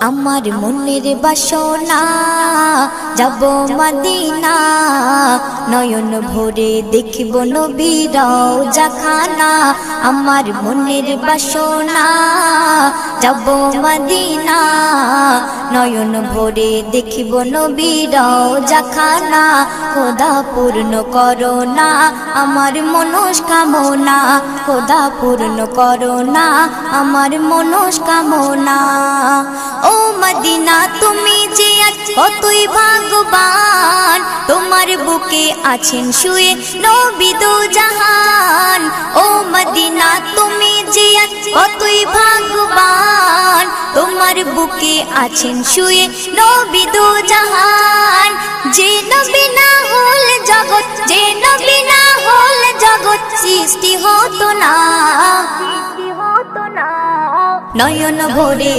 আমার মনের বাসনা যাব মদিনা, নয়ন ভরে দেখব নবীর রওজাখানা। আমার মনের বাসনা যাব মদিনা, নয়ন ভরে দেখব নবীর রওজাখানা। খোদা পূর্ণ করো না আমার মনস্কামনা, খোদা পূর্ণ করো না আমার মনস্কামনা। ও মদিনা তুমি যে কতই ভাগ্যবান, তোমার বুকে আছেন শুয়ে নবী দো জাহান। ও মদিনা তুমি যে কতই ভাগ্যবান, তোমার বুকে আছেন শুয়ে নবী দো জাহান। যে নবী না হল জগৎ, যে নবী না হল জগৎ সৃষ্টি হতো না, নয়ন ভরে